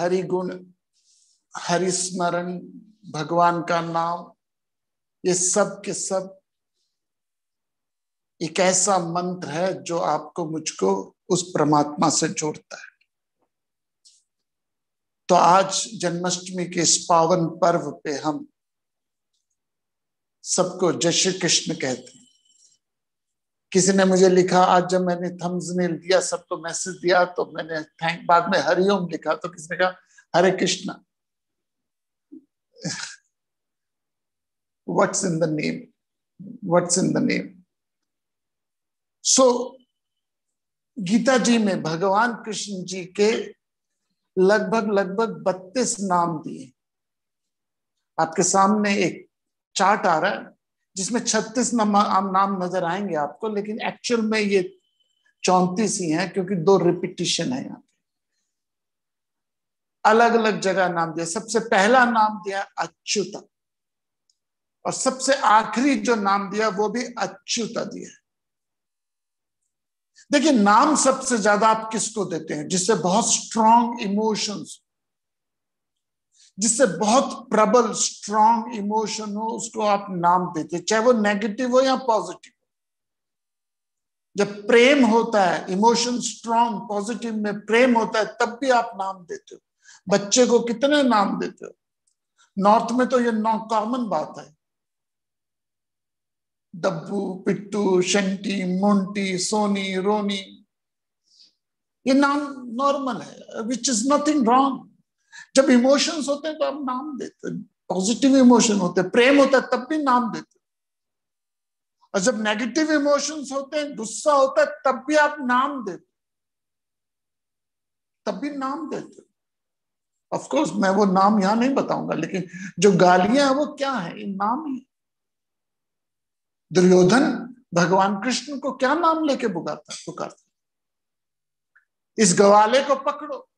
हरि गुण, हरि स्मरण, भगवान का नाम, ये सब के सब एक ऐसा मंत्र है जो आपको मुझको उस परमात्मा से जोड़ता है। तो आज जन्माष्टमी के इस पावन पर्व पे हम सबको जय श्री कृष्ण कहते हैं। किसी ने मुझे लिखा, आज जब मैंने थंबनेल दिया, सबको मैसेज दिया, तो मैंने बाद में हरिओम लिखा, तो किसी ने कहा Hare Krishna. What's in the name, what's in the name. So Gita ji में भगवान कृष्ण जी के लगभग 32 नाम दिए। आपके सामने एक चार्ट आ रहा है जिसमें 36 नाम नजर आएंगे आपको, लेकिन एक्चुअल में ये 34 ही हैं, क्योंकि 2 रिपीटिशन है यहाँ पे। अलग अलग जगह नाम दिया। सबसे पहला नाम दिया अच्युत, और सबसे आखिरी जो नाम दिया वो भी अच्युत दिया। देखिए, नाम सबसे ज्यादा आप किसको देते हैं? जिससे बहुत स्ट्रांग इमोशंस, जिससे बहुत प्रबल स्ट्रांग इमोशन हो, उसको आप नाम देते हैं, चाहे वो नेगेटिव हो या पॉजिटिव। जब प्रेम होता है, इमोशन स्ट्रांग पॉजिटिव में प्रेम होता है, तब भी आप नाम देते हो। बच्चे को कितने नाम देते हो? नॉर्थ में तो ये कॉमन बात है, डब्बू, पिट्टू, शंटी, मोंटी, सोनी, रोनी, ये नाम नॉर्मल है, विच इज नथिंग रॉन्ग। जब इमोशंस होते हैं तो आप नाम देते हैं, पॉजिटिव इमोशन होते हैं, प्रेम होता है, तब भी नाम देते हैं। और जब नेगेटिव इमोशंस होते हैं, गुस्सा होता है, तब भी आप नाम देते, तब भी नाम देते। ऑफ कोर्स मैं वो नाम यहां नहीं बताऊंगा, लेकिन जो गालियां हैं वो क्या है? ये नाम ही। दुर्योधन भगवान कृष्ण को क्या नाम लेके पुकारता? इस गवाले को पकड़ो।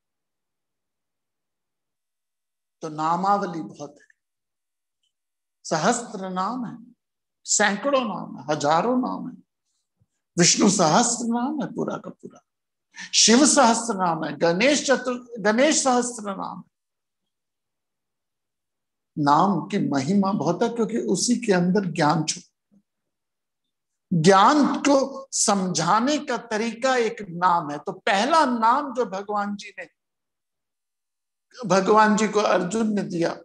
तो नामावली बहुत है, सहस्त्र नाम है, सैकड़ों नाम है, हजारों नाम है। विष्णु सहस्त्र नाम है पूरा का पूरा, शिव सहस्त्र नाम है, गणेश सहस्त्र नाम है। नाम की महिमा बहुत है, क्योंकि उसी के अंदर ज्ञान छुपा। ज्ञान को समझाने का तरीका एक नाम है। तो पहला नाम जो भगवान जी को अर्जुन ने दिया,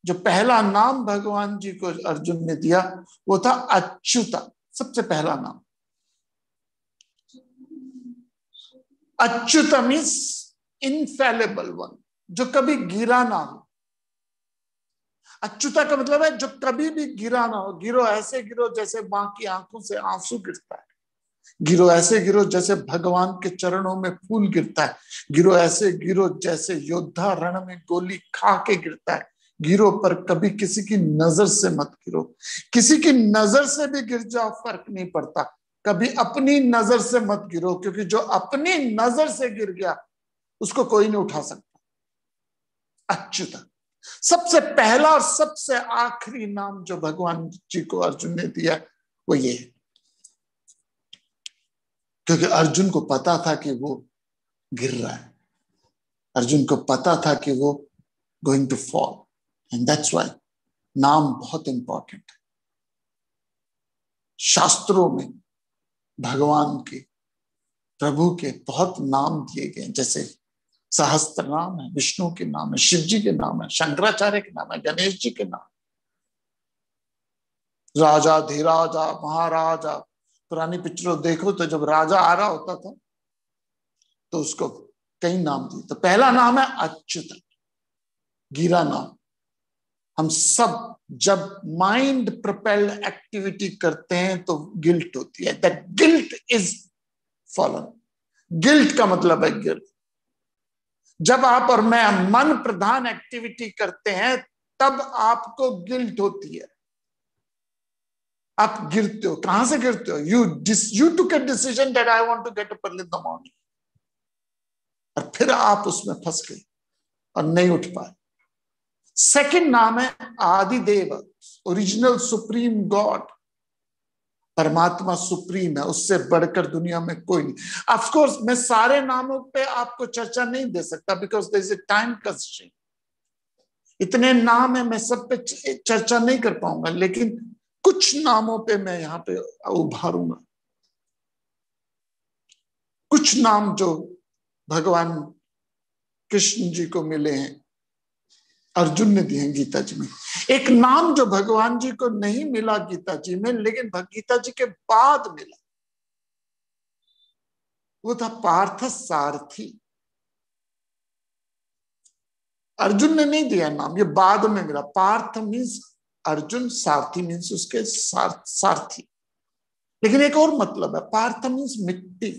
जो पहला नाम भगवान जी को अर्जुन ने दिया, वो था अच्युता। सबसे पहला नाम अच्युत मीन्स इनफेलेबल वन, जो कभी गिरा ना हो। अच्युता का मतलब है जो कभी भी गिरा ना हो। गिरो ऐसे गिरो जैसे मां की आंखों से आंसू गिरता है, गिरो ऐसे गिरो जैसे भगवान के चरणों में फूल गिरता है, गिरो ऐसे गिरो जैसे योद्धा रण में गोली खा के गिरता है। गिरो, पर कभी किसी की नजर से मत गिरो। किसी की नजर से भी गिर जाओ, फर्क नहीं पड़ता, कभी अपनी नजर से मत गिरो, क्योंकि जो अपनी नजर से गिर गया उसको कोई नहीं उठा सकता। अच्युत सबसे पहला और सबसे आखिरी नाम जो भगवान जी को अर्जुन ने दिया वो ये है, क्योंकि अर्जुन को पता था कि वो गिर रहा है, अर्जुन को पता था कि वो going to fall, and that's why नाम बहुत इंपॉर्टेंट है। शास्त्रों में भगवान के, प्रभु के बहुत नाम दिए गए, जैसे सहस्त्र नाम है, विष्णु के नाम है, शिव जी के नाम है, शंकराचार्य के नाम है, गणेश जी के नाम, राजा, धीराजा, महाराजा। पुरानी पिक्चरों देखो तो जब राजा आ रहा होता था तो उसको कई नाम दिए। तो पहला नाम है अच्युत, गिरा नाम। हम सब जब माइंड प्रोपेल्ड एक्टिविटी करते हैं तो गिल्ट होती है, that guilt is fallen. Guilt का मतलब है गिल्ट। जब आप और मैं मन प्रधान एक्टिविटी करते हैं तब आपको गिल्ट होती है, आप गिरते हो। कहां से गिरते हो? You took a decision that I want to get up early in the morning, और फिर आप उसमें फंस गए और नहीं उठ पाए। सेकंड नाम है आदिदेव, ओरिजिनल सुप्रीम गॉड। परमात्मा सुप्रीम है, उससे बढ़कर दुनिया में कोई नहीं। ऑफ कोर्स मैं सारे नामों पे आपको चर्चा नहीं दे सकता, because there is a time constraint. इतने नाम है, मैं सब पे चर्चा नहीं कर पाऊंगा, लेकिन कुछ नामों पे मैं यहाँ पे उभारूंगा। कुछ नाम जो भगवान कृष्ण जी को मिले हैं, अर्जुन ने दिए हैं गीता जी में। एक नाम जो भगवान जी को नहीं मिला गीता जी में, लेकिन गीता जी के बाद मिला, वो था पार्थ सारथी। अर्जुन ने नहीं दिया नाम, ये बाद में मिला। पार्थ मीन्स अर्जुन, सारथी मीन्स उसके सारथी। लेकिन एक और मतलब है, पार्थ मीन्स मिट्टी,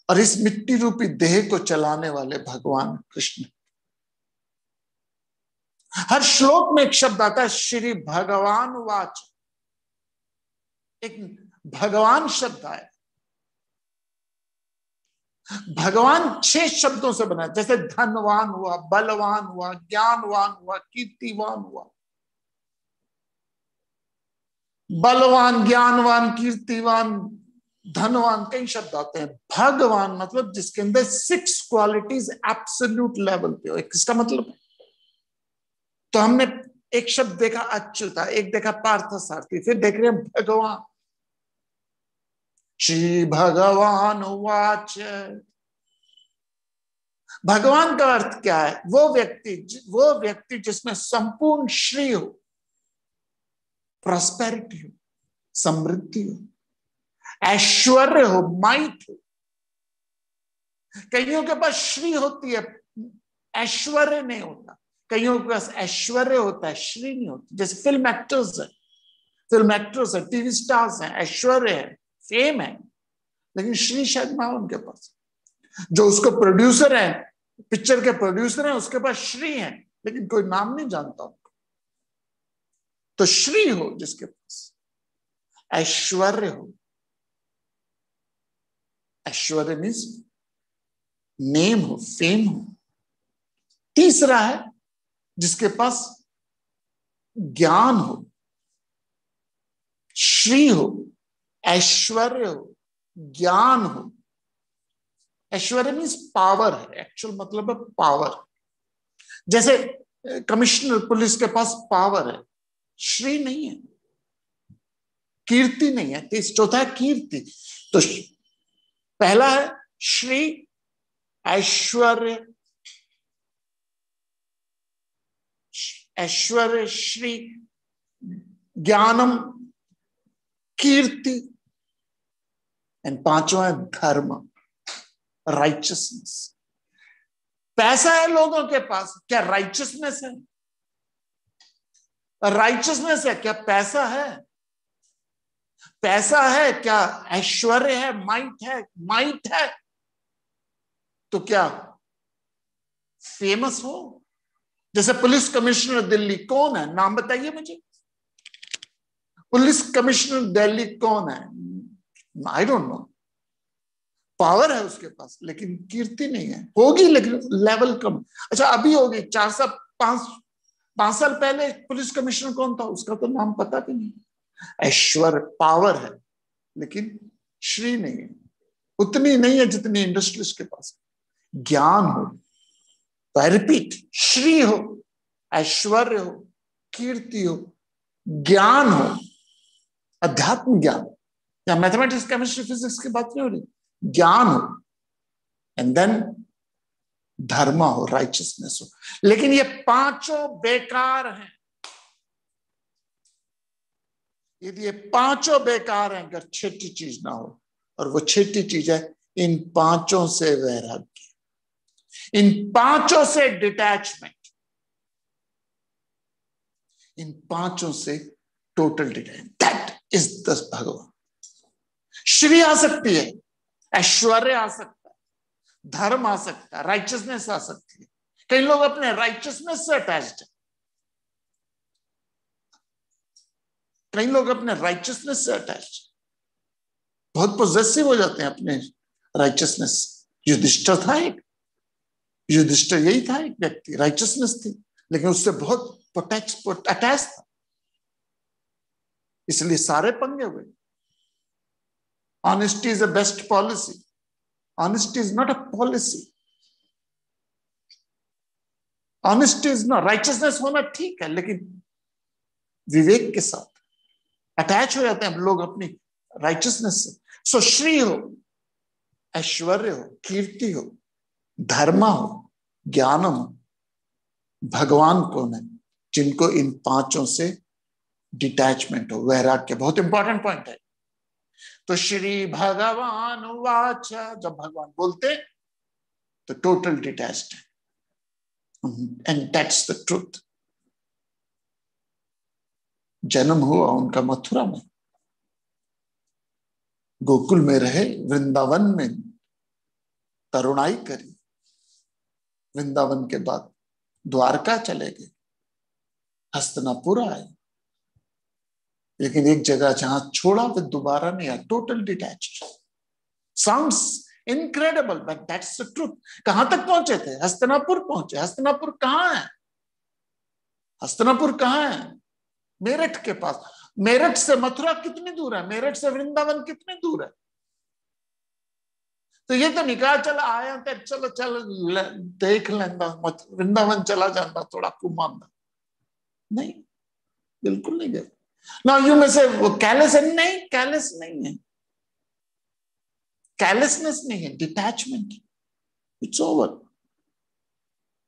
और इस मिट्टी रूपी देह को चलाने वाले भगवान कृष्ण। हर श्लोक में एक शब्द आता है श्री भगवान वाच, एक भगवान शब्द आया। भगवान 6 शब्दों से बना, जैसे धनवान हुआ, बलवान हुआ, ज्ञानवान हुआ, कीर्तिवान हुआ। बलवान, ज्ञानवान, कीर्तिवान, धनवान, कई शब्द आते हैं। भगवान मतलब जिसके अंदर 6 क्वालिटीज एब्सोल्यूट लेवल पे हो। इसका मतलब, तो हमने एक शब्द देखा अच्युता, एक देखा पार्थ सारथी, फिर देख रहे हैं भगवान। श्री भगवान वाच। भगवान का अर्थ क्या है? वो व्यक्ति जिसमें संपूर्ण श्री हो, प्रॉस्पेरिटी हो, समृद्धि हो, ऐश्वर्य हो, माइट हो। कईयों के पास श्री होती है, ऐश्वर्य नहीं होता। कईयों के पास ऐश्वर्य होता है, श्री नहीं होती। जैसे फिल्म एक्टर्स है, टीवी स्टार्स हैं, ऐश्वर्य है, फेम है, लेकिन श्री शायद ना उनके पास। जो उसको प्रोड्यूसर है, पिक्चर के प्रोड्यूसर हैं, उसके पास श्री है, लेकिन कोई नाम नहीं जानता उनको। तो श्री हो जिसके पास, ऐश्वर्य हो। ऐश्वर्य मीन्स नेम हो, फेम हो। तीसरा है जिसके पास ज्ञान हो, श्री हो, ऐश्वर्य हो, ज्ञान हो। ऐश्वर्य मीन्स पावर है, एक्चुअल मतलब है पावर। जैसे कमिश्नर पुलिस के पास पावर है, श्री नहीं है, कीर्ति नहीं है। चौथा है कीर्ति। तो पहला है श्री, ऐश्वर्य, श्री, ज्ञानम, कीर्ति, एंड पांचवा है धर्म, राइचसनेस। पैसा है लोगों के पास, क्या राइचसनेस है? राइचसनेस है क्या पैसा है? पैसा है क्या ऐश्वर्य है, माइट है तो क्या फेमस हो? जैसे पुलिस कमिश्नर दिल्ली कौन है, नाम बताइए मुझे। पुलिस कमिश्नर दिल्ली कौन है? I don't know. पावर है उसके पास, लेकिन कीर्ति नहीं है। होगी लेकिन लेवल कम। अच्छा, अभी होगी। 5 साल पहले पुलिस कमिश्नर कौन था, उसका तो नाम पता भी नहीं। ऐश्वर्य, पावर है, लेकिन श्री नहीं है, उतनी नहीं है जितनी इंडस्ट्रीज के पास। ज्ञान हो, तो आई रिपीट, श्री हो, ऐश्वर्य हो, कीर्ति हो, ज्ञान हो, अध्यात्म ज्ञान, या मैथमेटिक्स, केमिस्ट्री, फिजिक्स की बात नहीं हो रही, ज्ञान हो, एंड देन धर्म हो, राइचसनेस हो। लेकिन ये पांचों बेकार हैं। यदि ये पांचों बेकार हैं, अगर छठी चीज ना हो, और वो छठी चीज है इन पांचों से वैराग्य, इन पांचों से डिटैचमेंट, इन पांचों से total detachment. That is the भगवान। श्री आ सकती है, ऐश्वर्य आ सकता है, धर्म आ सकता है, राइचसनेस आ सकती है। कई लोग अपने राइचसनेस से अटैच्ड है, कई लोग अपने राइचसनेस से अटैच्ड, बहुत पोजेसिव हो जाते हैं अपने राइचसनेस। युधिष्ठिर था एक, युधिष्ठिर यही था, एक व्यक्ति, राइचसनेस थी, लेकिन उससे बहुत अटैच था। इसलिए सारे पंगे हुए। Honesty is a best policy. Honesty is not a policy. Honesty is not, righteousness होना ठीक है, लेकिन विवेक के साथ अटैच हो जाते हैं हम लोग अपनी राइचियसनेस से। सो श्री हो, ऐश्वर्य हो, कीर्ति हो, धर्म हो, ज्ञान हो, भगवान कौन है? जिनको इन पांचों से डिटैचमेंट हो, वैराग्य। बहुत इंपॉर्टेंट पॉइंट है। तो श्री भगवान वाच, जब भगवान बोलते तो टोटल डिटैच्ड है, एंड दैट्स द ट्रूथ। जन्म हुआ उनका मथुरा में, गोकुल में रहे, वृंदावन में तरुणाई करी, वृंदावन के बाद द्वारका चले गए, हस्तिनापुर आए, लेकिन एक जगह जहां छोड़ा वे दोबारा नहीं आया। Total detached. Sounds incredible but that's the truth. कहां तक पहुंचे थे? हस्तिनापुर पहुंचे। हस्तिनापुर कहां है? हस्तिनापुर कहां है? मेरठ के पास। मेरठ से मथुरा कितनी दूर है? मेरठ से वृंदावन कितनी दूर है? तो ये तो निकाह चला आया तो चलो चलो देख लेंदा, वृंदावन चला जाता थोड़ा घुमांदा। नहीं, बिल्कुल नहीं गए। ना यू में से वो कैलेस है? नहीं, कैलेस नहीं है, कैलेसनेस नहीं है, डिटैचमेंट। It's over.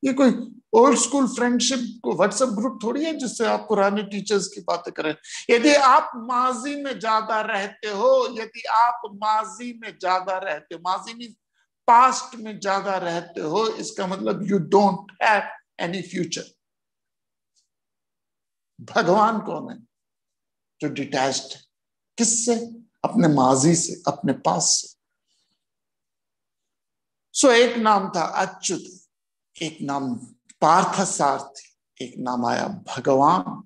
ये कोई ओल्ड स्कूल फ्रेंडशिप को व्हाट्सएप ग्रुप थोड़ी है जिससे आप पुराने टीचर्स की बातें करें। यदि आप माजी में ज्यादा रहते हो, यदि आप माजी में ज्यादा रहते हो, माजी मीन पास्ट में ज्यादा रहते हो, इसका मतलब you don't have any future. भगवान कौन है? जो डिटैच्ड है। किससे? अपने माजी से, अपने पास से। सो एक नाम था अच्युत, एक नाम पार्थसारथी, एक नाम आया भगवान,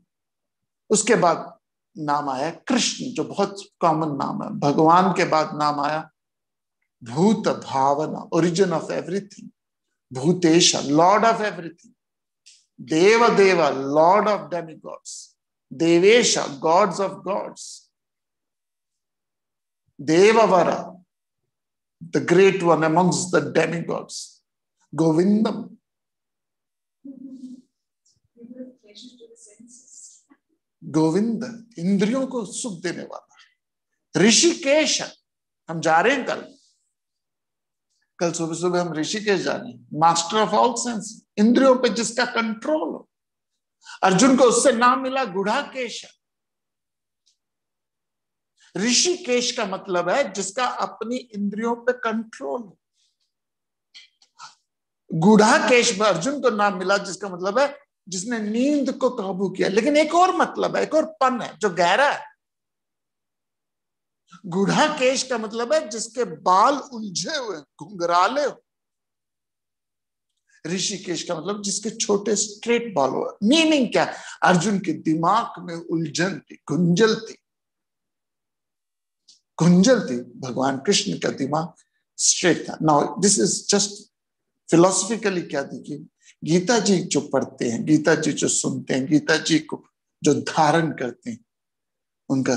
उसके बाद नाम आया कृष्ण, जो बहुत कॉमन नाम है। भगवान के बाद नाम आया भूत भावना, ओरिजिन ऑफ एवरीथिंग, भूतेश, लॉर्ड ऑफ एवरीथिंग, देव देवा, लॉर्ड ऑफ डेमिगॉड्स, देवेश, गॉड्स ऑफ गॉड्स, देववरा, the great one amongst the demigods, Govindam. Govind, इंद्रियों को सुख देने वाला। ऋषिकेश, हम जा रहे हैं कल सुबह सुबह हम ऋषिकेश जा रहे हैं। मास्टर ऑफ ऑल सेंस, इंद्रियों पे जिसका कंट्रोल हो। अर्जुन को उससे नाम मिला गुढ़ाकेश। ऋषिकेश का मतलब है जिसका अपनी इंद्रियों पे कंट्रोल हो। गुढ़ाकेश में अर्जुन को नाम मिला जिसका मतलब है जिसने नींद को काबू किया। लेकिन एक और मतलब है, एक और पन है जो गहरा है। गुढ़ाकेश का मतलब है जिसके बाल उलझे हुए, घुंघराले हो। ऋषिकेश का मतलब जिसके छोटे स्ट्रेट बाल हो। मीनिंग क्या? अर्जुन के दिमाग में उलझन थी, गुंजल थी, गुंजल थी। भगवान कृष्ण का दिमाग स्ट्रेट था। Now this is just philosophically क्या देखिए, गीता जी जो पढ़ते हैं, गीता जी जो सुनते हैं, गीता जी को जो धारण करते हैं, उनका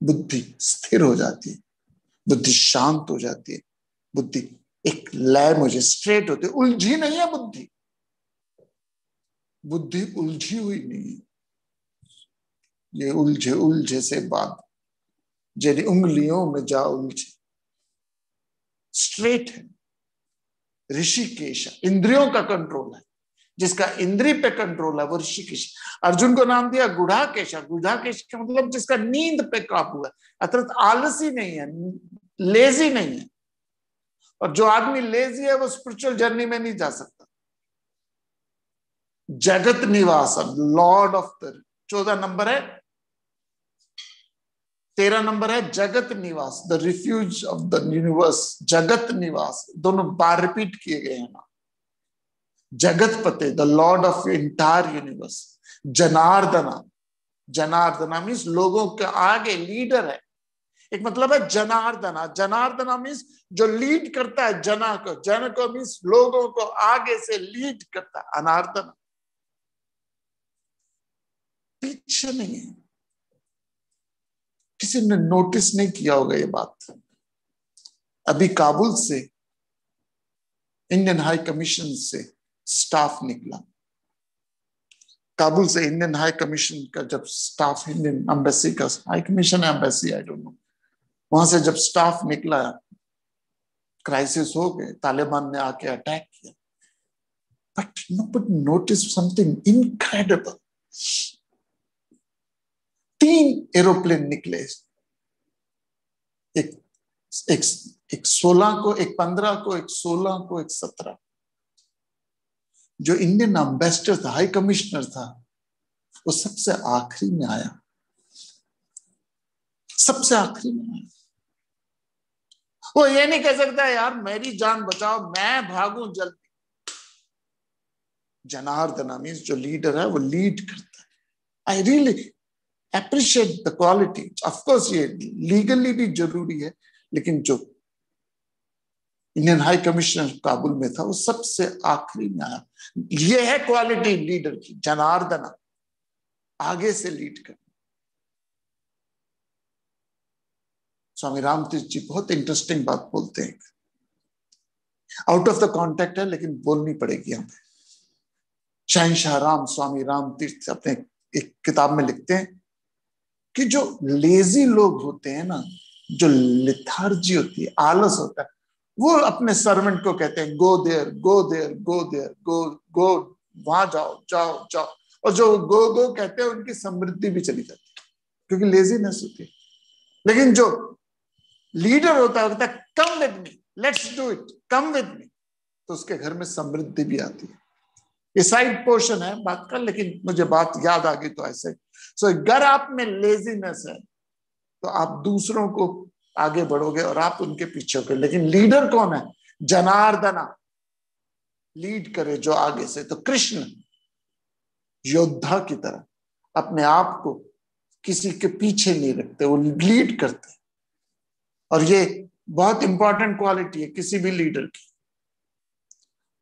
बुद्धि स्थिर हो जाती है, बुद्धि शांत हो जाती है, बुद्धि एक लय मुझे स्ट्रेट होती है। उलझी नहीं है बुद्धि, बुद्धि उलझी हुई नहीं है। ये उलझे उलझे से बात जेरी उंगलियों में जा उलझे, स्ट्रेट है। ऋषिकेश इंद्रियों का कंट्रोल है, जिसका इंद्रिय पे कंट्रोल है वो ऋषिकेश। अर्जुन को नाम दिया गुढ़ाकेश। गुढ़ाकेश का मतलब जिसका नींद पे काबू है, अर्थात आलसी नहीं है, लेजी नहीं है। और जो आदमी लेजी है वो स्पिरिचुअल जर्नी में नहीं जा सकता। जगत निवास, लॉर्ड ऑफ द, 14 नंबर है, 13 नंबर है जगत निवास, the refuge of the universe. जगत निवास दोनों बार रिपीट किए गए हैं ना। जगतपते, the lord of entire universe. Janardana, Janardana means लोगों के आगे लीडर है। एक मतलब है जनार्दना, जनार्दना मीन्स जो लीड करता है जना को, जन को मीन्स लोगों को आगे से लीड करता है। अनार्दना पीछे नहीं है। किसी ने नोटिस नहीं किया होगा ये बात। अभी काबुल से इंडियन हाई कमीशन से स्टाफ निकला। काबुल से इंडियन हाई कमीशन का जब स्टाफ, इंडियन एम्बेसी का, high commission embassy I don't know, वहां से जब स्टाफ निकला, क्राइसिस हो गए, तालिबान ने आके अटैक किया। But nobody noticed something incredible. 3 aeroplane निकले, एक एक एक 16 को, एक 15 को, एक 16 को, एक 17। जो इंडियन एम्बेसडर था, हाई कमिश्नर था, वो सबसे आखिरी में आया, सबसे आखिरी में आया। वो ये नहीं कह सकता यार मेरी जान बचाओ, मैं भागूं जल्दी। जनार्दन मीन्स जो लीडर है वो लीड करता है। I really appreciate the quality. Of course ये लीगली भी जरूरी है, लेकिन जो इंडियन हाई कमिश्नर काबुल में था वो सबसे आखिरी में आया। ये है क्वालिटी लीडर की, जनार्दन, आगे से लीड कर। स्वामी रामतीर्थ जी बहुत इंटरेस्टिंग बात बोलते हैं, आउट ऑफ द कॉन्टेक्ट है लेकिन बोलनी पड़ेगी हमें। शहंशाह राम स्वामी रामतीर्थ अपने एक किताब में लिखते हैं कि जो लेजी लोग होते हैं ना, जो लिथार्जी होती है, आलस होता है, वो अपने सर्वेंट को कहते हैं go there, go there, go there, go go, वहां जाओ, जाओ जाओ। और जो गो गो कहते हैं उनकी समृद्धि भी चली जाती है, क्योंकि लेजीनेस होती है। लेकिन जो लीडर होता है come with me, let's do it, come with me, तो उसके घर में समृद्धि भी आती है। ये साइड पोर्शन है बात का, लेकिन मुझे बात याद आ गई तो ऐसे। सो अगर आप में लेजीनेस है तो आप दूसरों को आगे बढ़ोगे और आप उनके पीछे होगे। लेकिन लीडर कौन है? जनार्दना लीड करे जो आगे से। तो कृष्ण योद्धा की तरह अपने आप को किसी के पीछे नहीं रखते, वो लीड करते। और ये बहुत इंपॉर्टेंट क्वालिटी है किसी भी लीडर की।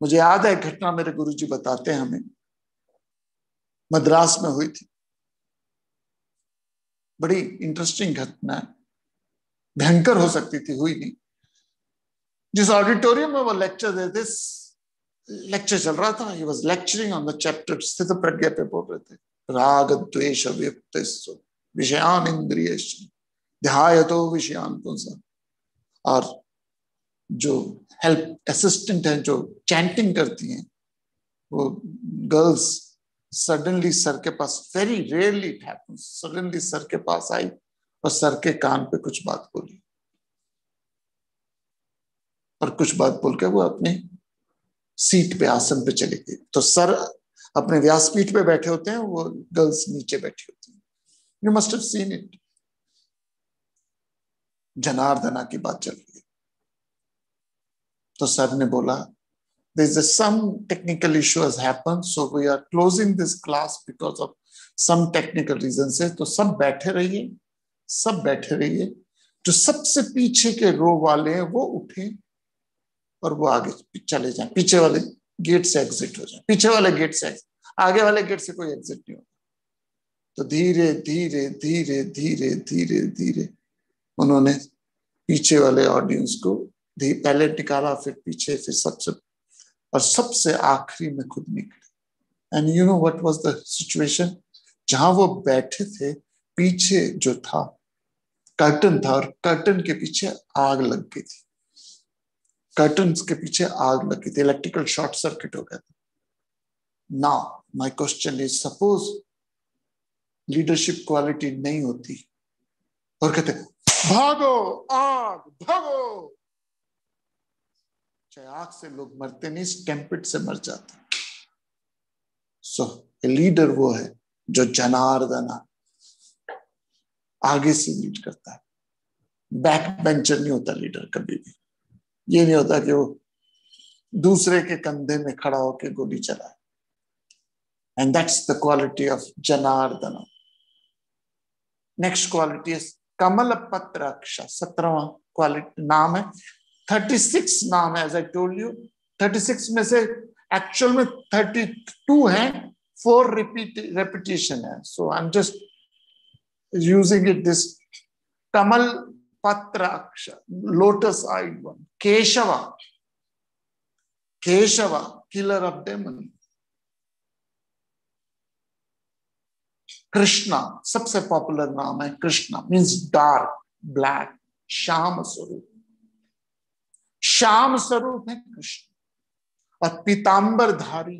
मुझे याद है घटना, मेरे गुरुजी बताते हैं हमें, मद्रास में हुई थी, बड़ी इंटरेस्टिंग घटना है, भयंकर हो सकती थी, हुई नहीं। जिस ऑडिटोरियम में वो लेक्चर देते, लेक्चर चल रहा था, he was lecturing on the chapter, स्थित प्रज्ञा पे बोल रहे थे, राग द्वेष वियुक्त विषयान इंद्रियेश ध्यायतो विषयान पुंसा। और जो हेल्प असिस्टेंट है जो चैंटिंग करती हैं, वो गर्ल्स सडनली सर के पास, very rarely it happens, suddenly sir के पास आई और सर के कान पे कुछ बात बोली, और कुछ बात बोल के वो अपने सीट पे, आसन पे चली गई। तो सर अपने व्यासपीठ पे बैठे होते हैं, वो गर्ल्स नीचे बैठी होती हैं। You must have seen it. Janardana की बात चल रही है, तो सर ने बोला there is some technical issue has happened, so we are closing this class because of some technical reasons है। तो सब बैठे रहिए, सब बैठे रहिए। जो सबसे पीछे के रो वाले हैं वो उठे और वो आगे चले जाएं, पीछे वाले गेट से एग्जिट हो जाए, पीछे वाले गेट से, आगे वाले गेट से कोई एग्जिट नहीं होता। तो धीरे धीरे धीरे धीरे धीरे धीरे उन्होंने पीछे वाले ऑडियंस को पहले निकाला, फिर पीछे, फिर सबसे, और सबसे आखिरी में खुद निकले। And you know what was the situation? जहां वो बैठे थे पीछे जो था कर्टन था, और कर्टन के पीछे आग लग गई थी, कर्टन के पीछे आग लग गई थी, इलेक्ट्रिकल शॉर्ट सर्किट हो गया था। Now my question is, suppose leadership quality नहीं होती और कहते भागो आग, भागो, चाहे आग से लोग मरते नहीं, स्टैम्पिड से मर जाते। सो लीडर वो है जो जनार्दना आगे से लीड करता है। बैक बेंचर नहीं होता लीडर कभी भी। ये नहीं होता कि वो दूसरे के कंधे में खड़ा होकर गोली चलाए। And that's the quality of Janardana. Next quality है कमल पत्राक्ष, 17वां क्वालिटी नाम है। 36 नाम है, एज आई टोल्ड यू। 36 में से एक्चुअल में 32 है, 4 रिपीटिशन है। So I am just using it this Kamal Patraksha, lotus eyed one, Keshava, Keshava killer of demon, Krishna सबसे पॉपुलर नाम है, Krishna means dark black, Shyam Swaroop, Shyam स्वरूप है कृष्ण। और पीतांबरधारी,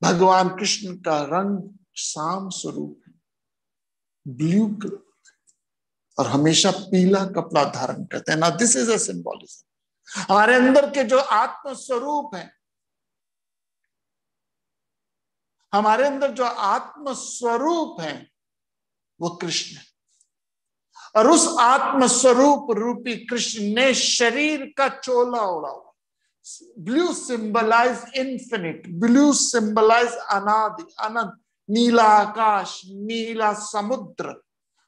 भगवान कृष्ण का रंग श्याम स्वरूप है, ब्लू कलर, और हमेशा पीला कपड़ा धारण करते हैं ना। This is a symbolism. हमारे अंदर के जो आत्म स्वरूप है, हमारे अंदर जो आत्म स्वरूप है वो कृष्ण है, और उस आत्म स्वरूप रूपी कृष्ण ने शरीर का चोला ओढ़ा हुआ। Blue symbolise infinite, blue symbolise अनादि अनंत, नीला आकाश, नीला समुद्र।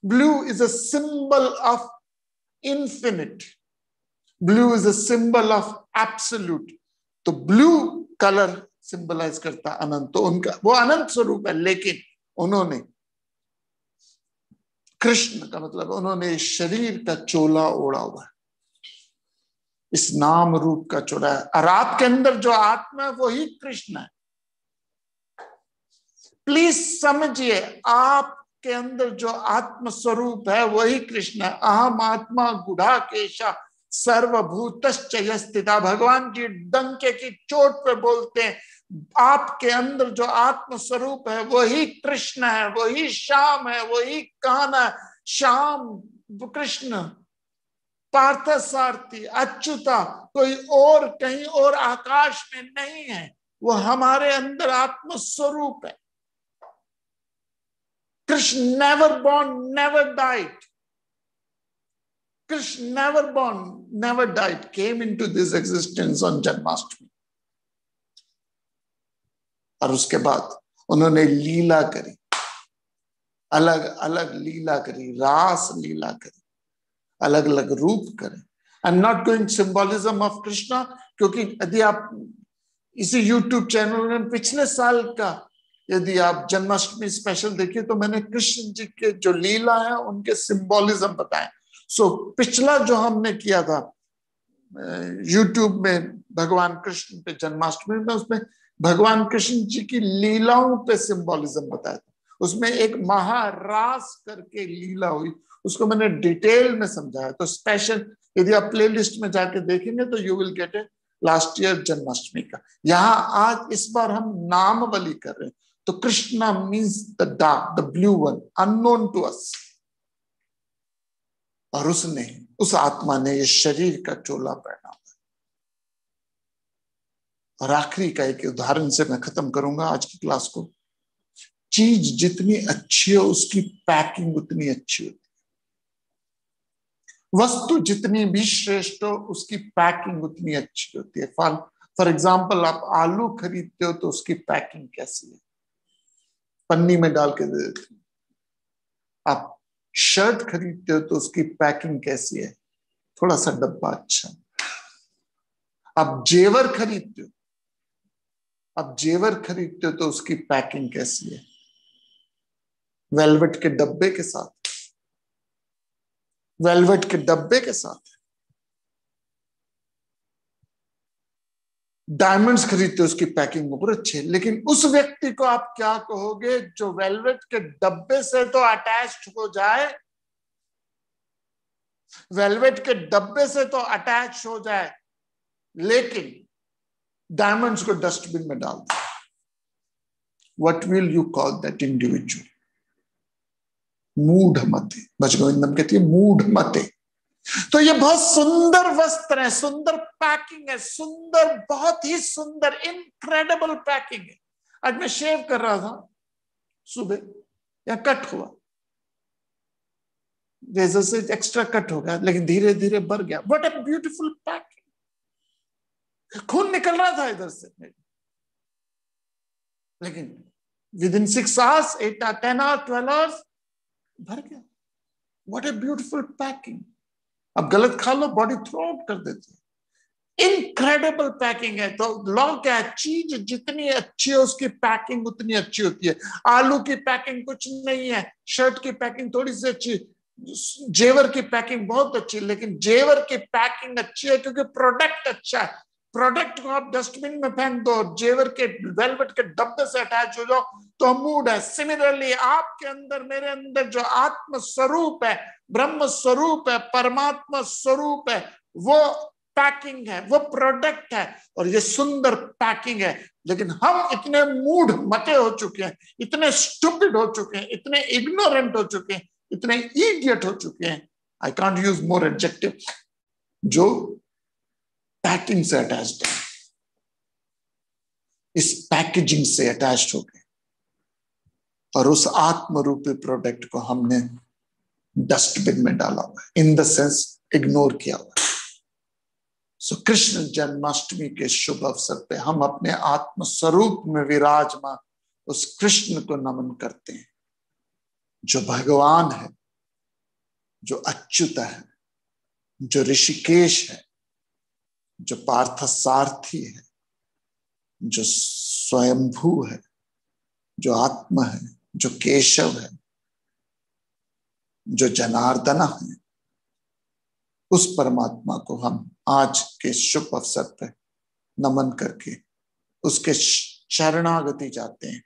Blue is a symbol of infinite, blue is a symbol of absolute। तो ब्लू कलर सिंबलाइज करता अनंत, तो उनका वो अनंत स्वरूप है, लेकिन उन्होंने, कृष्ण का मतलब उन्होंने शरीर का चोला ओढ़ा हुआ है, इस नाम रूप का चोला है, और आपके अंदर जो आत्मा है वही कृष्ण है। प्लीज समझिए, आपके अंदर जो आत्म स्वरूप है वही कृष्ण है। अहम आत्मा गुढ़ाकेशा सर्वभूतश्च यस्थिता, भगवान जी डंके की चोट पे बोलते हैं, आपके अंदर जो आत्म स्वरूप है वही कृष्ण है, वही श्याम है, वही कान्हा, श्याम कृष्ण, पार्थसारथी, अच्युता, कोई और कहीं और आकाश में नहीं है, वो हमारे अंदर आत्म स्वरूप है। Krishna never born, never died. Krishna never born, never died, came into this existence on Janmashtami। और उसके बाद उन्होंने लीला करी, अलग अलग लीला करी, रास लीला करी, अलग अलग रूप करे। I am not going symbolism of Krishna, क्योंकि यदि आप इसी YouTube चैनल में पिछले साल का यदि आप जन्माष्टमी स्पेशल देखिए तो मैंने कृष्ण जी के जो लीला है उनके सिंबॉलिज्म बताए। सो पिछला जो हमने किया था YouTube में भगवान कृष्ण पे जन्माष्टमी में, उसमें भगवान कृष्ण जी की लीलाओं पे सिंबॉलिज्म बताया था। उसमें एक महारास करके लीला हुई, उसको मैंने डिटेल में समझाया। तो स्पेशल यदि आप प्लेलिस्ट में जाके देखेंगे तो you will get A last year Janmashtami का। यहाँ आज इस बार हम नामवली कर रहे हैं, तो Krishna means the dark, the blue one, unknown to us. और उसने, उस आत्मा ने ये शरीर का चोला पहना। और आखिरी का एक उदाहरण से मैं खत्म करूंगा आज की क्लास को। चीज जितनी अच्छी हो उसकी पैकिंग उतनी अच्छी होती है, वस्तु जितनी भी श्रेष्ठ हो उसकी पैकिंग उतनी अच्छी होती है। फॉर एग्जाम्पल, आप आलू खरीदते हो तो उसकी पैकिंग कैसी है, पन्नी में डाल के दे देते हो। आप शर्ट खरीदते हो तो उसकी पैकिंग कैसी है, थोड़ा सा डब्बा अच्छा। आप जेवर खरीदते हो, आप जेवर खरीदते हो तो उसकी पैकिंग कैसी है, वेलवेट के डब्बे के साथ, वेलवेट के डब्बे के साथ। डायमंड्स खरीदते हो उसकी पैकिंग बहुत अच्छी है, लेकिन उस व्यक्ति को आप क्या कहोगे जो वेलवेट के डब्बे से तो अटैच्ड हो जाए, वेलवेट के डब्बे से तो अटैच हो जाए, लेकिन डायमंड्स को डस्टबिन में डाल दे। What will you call that individual? मूढ़मते। भजगोविंदम कहती है मूढ़मते। तो ये बहुत सुंदर वस्त्र है, सुंदर पैकिंग है, सुंदर, बहुत ही सुंदर, इनक्रेडिबल पैकिंग है। आज मैं शेव कर रहा था सुबह, या कट हुआ, रेजर से एक्स्ट्रा कट हो गया, लेकिन धीरे धीरे बढ़ गया। व्हाट अ ब्यूटीफुल पैकिंग, खून निकल रहा था इधर से, लेकिन with in 6 hours, 8 or 10 hours, 12 hours भर गया। What a beautiful packing. अब गलत खा लो, बॉडी थ्रो आउट कर देती है। इनक्रेडिबल पैकिंग है। तो लॉ क्या है, चीज जितनी अच्छी है उसकी पैकिंग उतनी अच्छी होती है। आलू की पैकिंग कुछ नहीं है, शर्ट की पैकिंग थोड़ी सी अच्छी, जेवर की पैकिंग बहुत अच्छी, लेकिन जेवर की पैकिंग अच्छी है क्योंकि प्रोडक्ट अच्छा है। प्रोडक्ट को आप डस्टबिन में फेंक दो, जेवर के वेलवेट के डब्बे से अटैच हो जाओ तो मूड है। सिमिलरली आपके अंदर, मेरे अंदर जो आत्म स्वरूप है, ब्रह्म स्वरूप है, परमात्मा स्वरूप है, वो पैकिंग है, वो प्रोडक्ट है, और ये सुंदर पैकिंग है। लेकिन हम इतने मूड मते हो चुके हैं, इतने स्टूपिड हो चुके हैं, इतने इग्नोरेंट हो चुके हैं, इतने इडियट हो चुके हैं, I can't use more adjective, जो पैकिंग से अटैच्ड है, इस पैकेजिंग से अटैच्ड हो गए, और उस आत्म रूपी प्रोडक्ट को हमने डस्टबिन में डाला हुआ है, इन द सेंस इग्नोर किया हुआ है। सो कृष्ण जन्माष्टमी के शुभ अवसर पे हम अपने आत्म स्वरूप में विराजमान उस कृष्ण को नमन करते हैं, जो भगवान है, जो अच्युत है, जो ऋषिकेश है, जो पार्थ सारथी है, जो स्वयंभू है, जो आत्मा है, जो केशव है, जो जनार्दन है। उस परमात्मा को हम आज के शुभ अवसर पर नमन करके उसके शरणागति जाते हैं।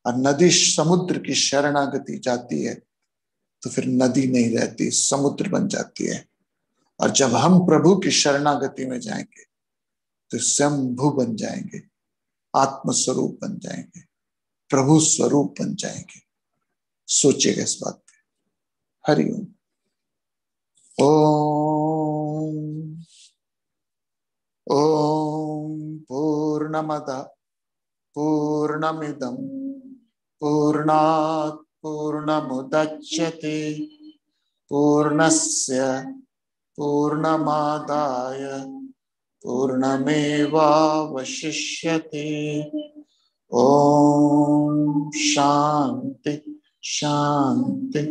और नदी समुद्र की शरणागति जाती है तो फिर नदी नहीं रहती, समुद्र बन जाती है। और जब हम प्रभु की शरणागति में जाएंगे तो स्वयंभू बन जाएंगे, आत्म स्वरूप बन जाएंगे, प्रभु स्वरूप बन जाएंगे। सोचिएगा इस बात पे। हरिओम। ओम ओम पूर्णमदः पूर्णमिदं पूर्णात् पूर्णमुदच्यते पूर्णस्य पूर्णमादाय पूर्णमेवावशिष्यते। ओम शांति शांति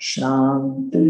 शांति।